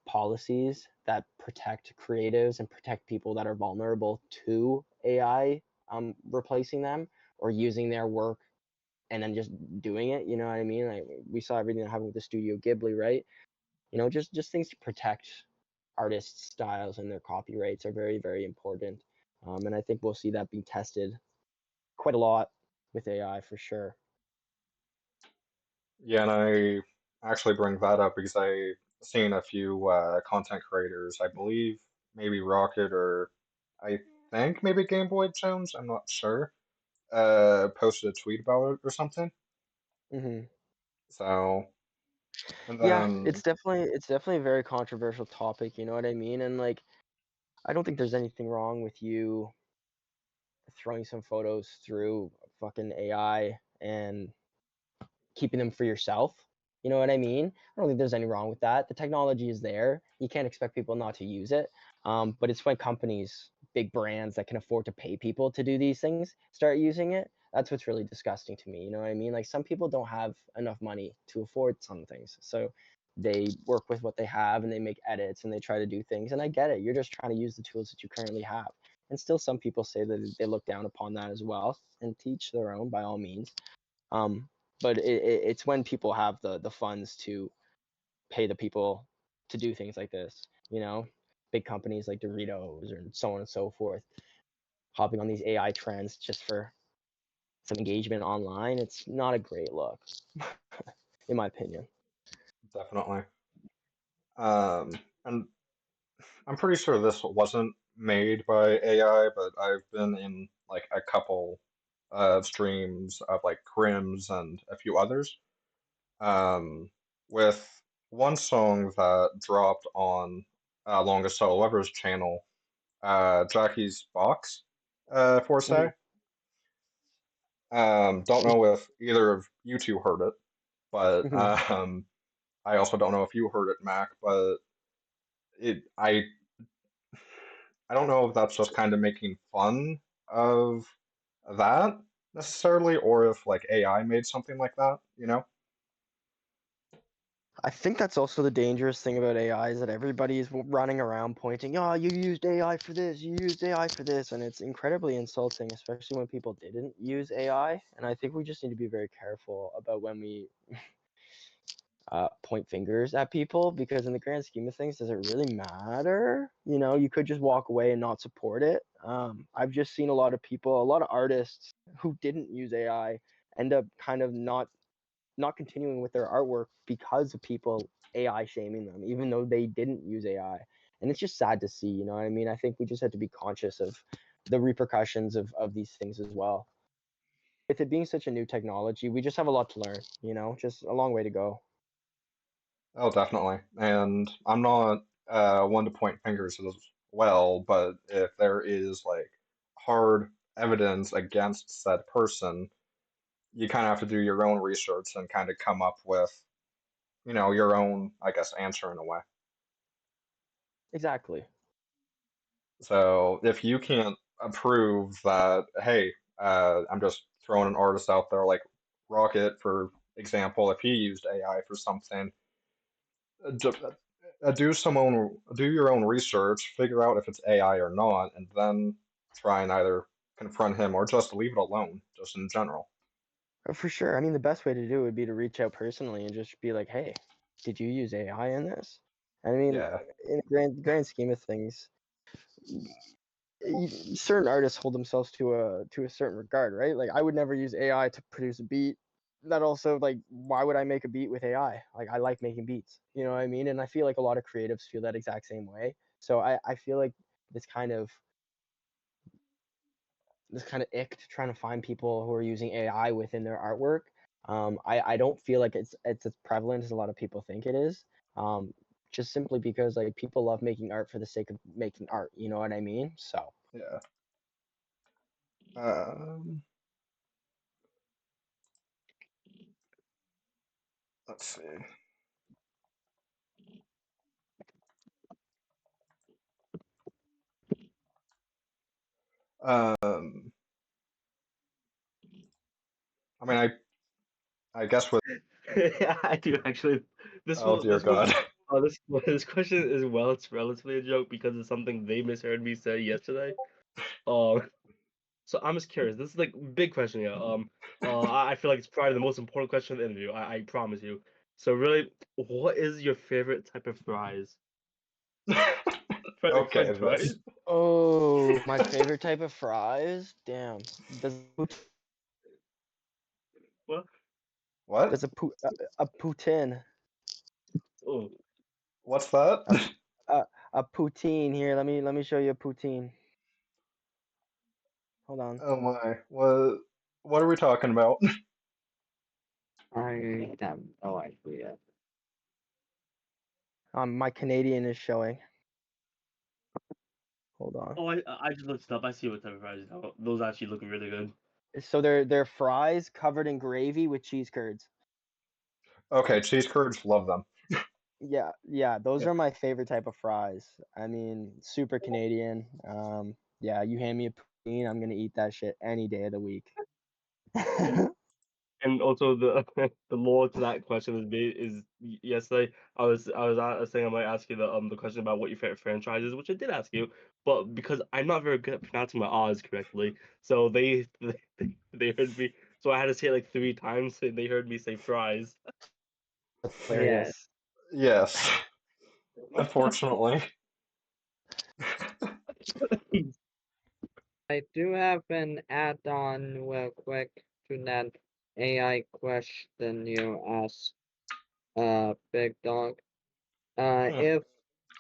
policies that protect creatives and protect people that are vulnerable to AI replacing them or using their work and then just doing it. You know what I mean? Like we saw everything that happened with the Studio Ghibli, right? You know, just things to protect artists' styles and their copyrights are very, very important. And I think we'll see that being tested quite a lot with AI for sure. Yeah, and I actually bring that up because I seen a few content creators, I believe maybe Rocket or I think maybe Game Boy Jones, I'm not sure, posted a tweet about it or something. Hmm. So, and Yeah, then it's definitely a very controversial topic. You know what I mean? And like, I don't think there's anything wrong with you throwing some photos through fucking AI and keeping them for yourself. You know what I mean? I don't think there's any wrong with that. The technology is there. You can't expect people not to use it. But it's when companies, big brands that can afford to pay people to do these things, start using it. That's what's really disgusting to me. You know what I mean? Like some people don't have enough money to afford some things. So they work with what they have and they make edits and they try to do things. And I get it. You're just trying to use the tools that you currently have. And still some people say that they look down upon that as well, and teach their own by all means. Um, but it's when people have the funds to pay the people to do things like this, you know, big companies like Doritos and so on and so forth, hopping on these AI trends just for some engagement online. It's not a great look, in my opinion. definitely. Um, and I'm pretty sure this wasn't made by AI, but I've been in like a couple streams of like Crims and a few others. With one song that dropped on Longest Solo Ever's channel, Jackie's Box, for Hmm. say. Don't know if either of you two heard it, but Hmm. I also don't know if you heard it, Mac, but it I don't know if that's just kind of making fun of that necessarily, or if like AI made something like that, you know? I think that's also the dangerous thing about AI is that everybody is running around pointing, oh, you used AI for this, you used AI for this, and it's incredibly insulting, especially when people didn't use AI. And I think we just need to be very careful about when we point fingers at people because in the grand scheme of things, does it really matter? You know, you could just walk away and not support it. I've just seen a lot of people, a lot of artists who didn't use AI end up kind of not continuing with their artwork because of people AI shaming them, even though they didn't use AI. And it's just sad to see, you know what I mean? I think we just have to be conscious of the repercussions of these things as well. With it being such a new technology, we just have a lot to learn, you know, just a long way to go. Oh, definitely. And I'm not one to point fingers as well, but if there is like hard evidence against said person, you kind of have to do your own research and kind of come up with, your own, I guess, answer in a way. Exactly. So if you can't prove that, hey, I'm just throwing an artist out there like Rocket, for example, if he used AI for something, do your own research, figure out if it's AI or not, and then try and either confront him or just leave it alone, just in general. For sure. I mean, the best way to do it would be to reach out personally and just be like, "Hey, did you use AI in this?" I mean, Yeah, in the grand scheme of things, certain artists hold themselves to a certain regard, right? Like, I would never use AI to produce a beat. That also, like, why would I make a beat with AI? Like, I like making beats, you know what I mean? And I feel like a lot of creatives feel that exact same way. So I feel like this kind of this kind of ick to trying to find people who are using AI within their artwork. I don't feel like it's as prevalent as a lot of people think it is. Um, just simply because like people love making art for the sake of making art. You know what I mean? So yeah. Um, let's see. Um, I mean, I guess with Yeah, I do actually. This oh will dear this was God, this this question is well, it's relatively a joke because it's something they misheard me say yesterday. Um, so I'm just curious. This is like big question here. I feel like it's probably the most important question of the interview. I promise you. So really, what is your favorite type of fries? Okay, French fries. Oh, my favorite type of fries. Damn. Does What? what? does a poutine Oh, What's that? a a poutine here? Let me show you a poutine. Hold on. Oh my, what are we talking about? I have no idea. My Canadian is showing. Hold on. oh, I just looked it up. I see what type of fries. Those actually look really good. So they're fries covered in gravy with cheese curds. Okay, cheese curds, love them. Yeah, yeah, those Yeah. are my favorite type of fries. I mean, super Canadian. Yeah, you hand me a poutine, I'm gonna eat that shit any day of the week. And also the the lore to that question yesterday I was saying I might ask you the question about what your favorite franchise is, which I did ask you, but because I'm not very good at pronouncing my R's correctly, so they heard me, so I had to say it like 3 times, and they heard me say fries. That's Yes. hilarious. Yes, unfortunately. I do have an add-on real quick to that AI question you asked, Big Dog. Hmm. If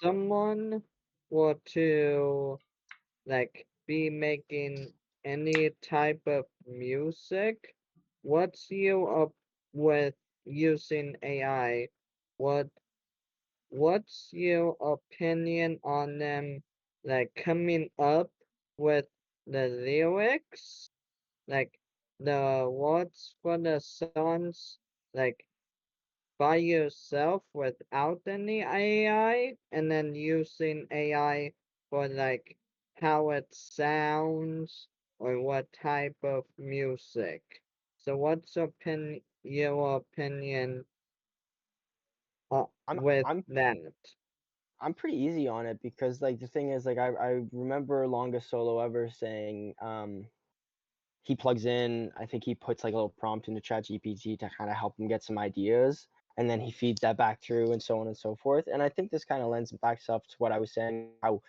someone were to like be making any type of music, what's your up with using AI? What what's your opinion on them like coming up with the lyrics, like the words for the songs, like by yourself without any AI, and then using AI for like how it sounds or what type of music. So what's your opinion I'm with I'm that? I'm pretty easy on it because like the thing is like I remember longest solo ever saying he plugs in, I think he puts like a little prompt into ChatGPT to kind of help him get some ideas, and then he feeds that back through and so on and so forth. And I think this kind of lends back up to what I was saying, how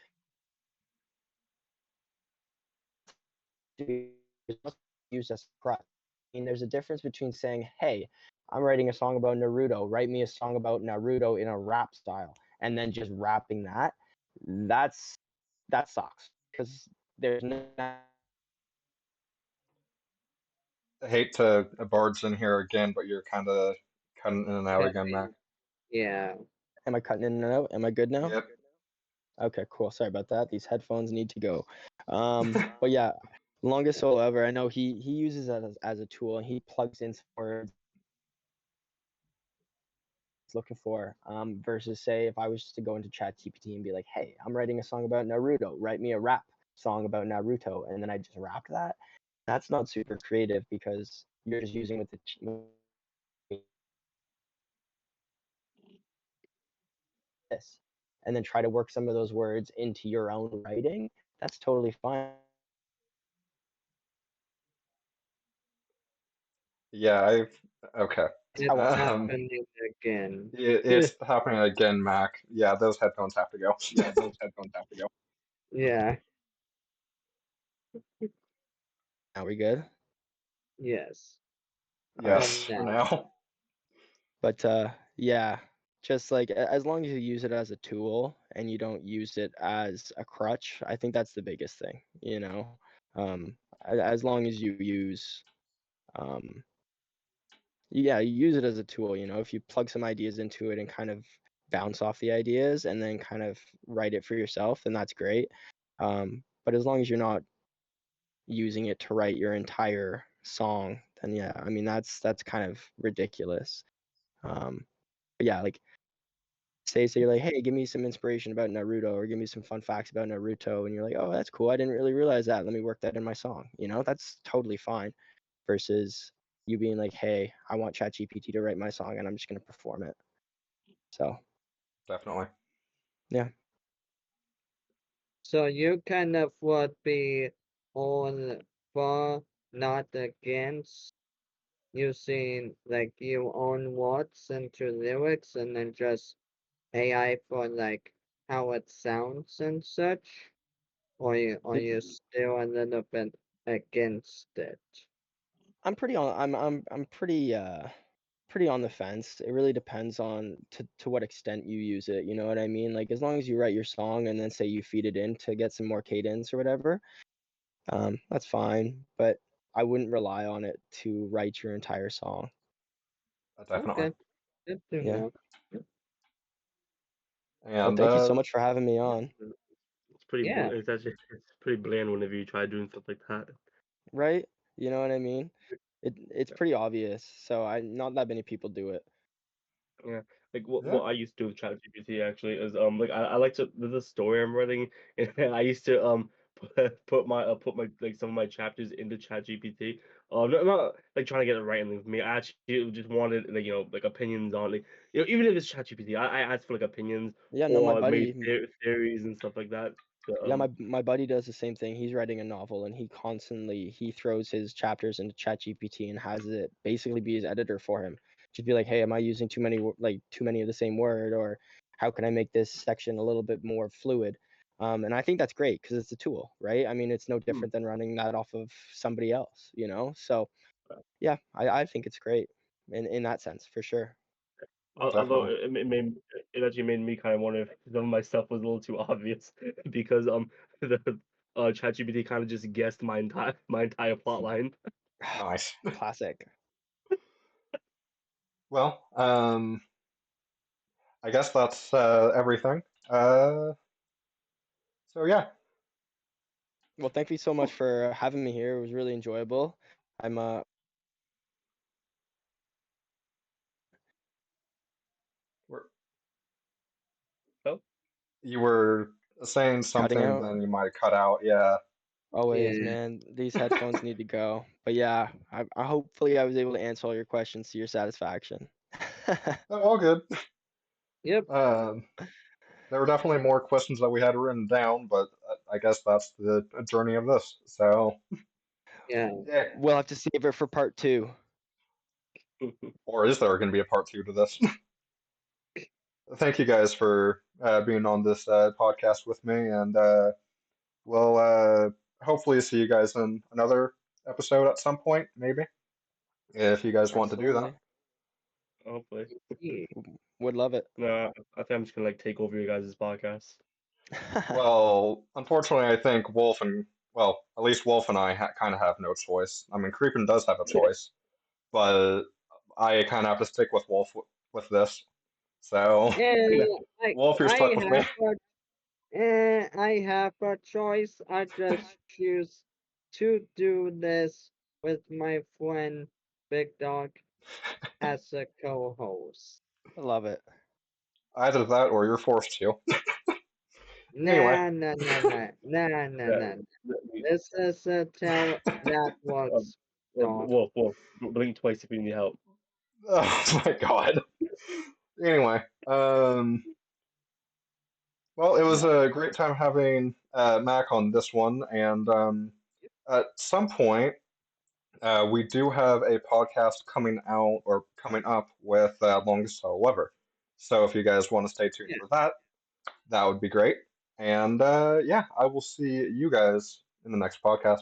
use as crutch. I mean, there's a difference between saying, "Hey, I'm writing a song about Naruto. Write me a song about Naruto in a rap style," and then just rapping that. That's that sucks because there's no. I hate to barge in here again, but you're kind of cutting in and out again, Mac. Cutting. Yeah. Am I cutting in and out? Am I good now? Yep. Okay, cool. Sorry about that. These headphones need to go. But yeah, longest solo ever. I know he uses that as a tool and he plugs in some words he's looking for. Versus say if I was just to go into ChatGPT and be like, hey, I'm writing a song about Naruto. Write me a rap song about Naruto, and then I just rapped that. That's not super creative because you're just using with this, and then try to work some of those words into your own writing. That's totally fine. Yeah, okay. It's How I happening again. It's happening again, Mac. Yeah, those headphones have to go. Yeah, those headphones have to go. Yeah. are we good? Yes. All right. For Yes, for now. now. But yeah, just like as long as you use it as a tool and you don't use it as a crutch, I think that's the biggest thing, you know. As long as you use um yeah, you use it as a tool, you know, if you plug some ideas into it and kind of bounce off the ideas and then kind of write it for yourself, then that's great. But as long as you're not using it to write your entire song, then yeah, I mean that's kind of ridiculous. But yeah, like say you're like, hey, give me some inspiration about Naruto or give me some fun facts about Naruto, and you're like, oh, that's cool. I didn't really realize that. Let me work that in my song. You know, that's totally fine. Versus you being like, hey, I want ChatGPT to write my song and I'm just gonna perform it. So Definitely. yeah, So you kind of would be all for, not against using like your own words into lyrics and then just AI for like how it sounds and such, or you still a little bit against it? I'm pretty on. I'm pretty on the fence. It really depends on to what extent you use it. You know what I mean? Like as long as you write your song and then say you feed it in to get some more cadence or whatever, that's fine. But I wouldn't rely on it to write your entire song. Definitely. Okay, good to Yeah. know. Well, And thank you so much for having me on. It's pretty. Yeah, It's actually it's pretty bland whenever you try doing stuff like that. Right? You know what I mean? It's pretty obvious. So not that many people do it. Yeah, like what yeah, what I used to do with ChatGPT actually is like I like to there's a story I'm writing and I used to put my like some of my chapters into ChatGPT. Not like trying to get it right and with me. I actually just wanted like like opinions on like even if it's ChatGPT, I asked for like opinions Yeah, no, my or maybe buddy. theories and stuff like that. So, Yeah, my buddy does the same thing. He's writing a novel and he throws his chapters into ChatGPT and has it basically be his editor for him. Just be like, "Hey, am I using too many of the same word, or how can I make this section a little bit more fluid?" And I think that's great because it's a tool, right? I mean, it's no hmm, different than running that off of somebody else, you know? So, yeah, I think it's great in that sense, for sure. although definitely. it actually made me kind of wonder if some of my stuff was a little too obvious because the ChatGPT kind of just guessed my entire plot line. Nice. Classic. Well, I guess that's everything. So yeah, Well, thank you so much for having me here. It was really enjoyable. I'm we're, Oh, you were saying cutting something, out. then you might cut out. Yeah. Always, yeah, man. These headphones need to go. But yeah, I hopefully I was able to answer all your questions to your satisfaction. Oh, all good. yep, Um, there were definitely more questions that we had written down, but I guess that's the journey of this. So yeah. yeah. We'll have to save it for part two. Or is there going to be a part two to this? Thank you guys for being on this podcast with me, and we'll hopefully see you guys in another episode at some point, maybe, if you guys want to do that. Absolutely. hopefully. Yeah. Would love it. No, I think I'm just gonna like take over your guys' podcast. Well, unfortunately, I think Wolf and, well, at least Wolf and I kind of have no choice. I mean, Creepin does have a choice, but I kind of have to stick with Wolf with this. So, And Wolf, you're stuck with me. I have a choice. I just choose to do this with my friend Big Dog as a co-host. I love it. Either that or you're forced to. Anyway, Nah, nah, nah, nah, nah, nah, Yeah. nah. This is a tell that Um, was dog. Wolf, blink twice if you need help. oh my God. Anyway, well, it was a great time having Mac on this one, and at some point, we do have a podcast coming out or coming up with Longest Tale Ever. So if you guys want to stay tuned Yeah, for that, that would be great. And yeah, I will see you guys in the next podcast.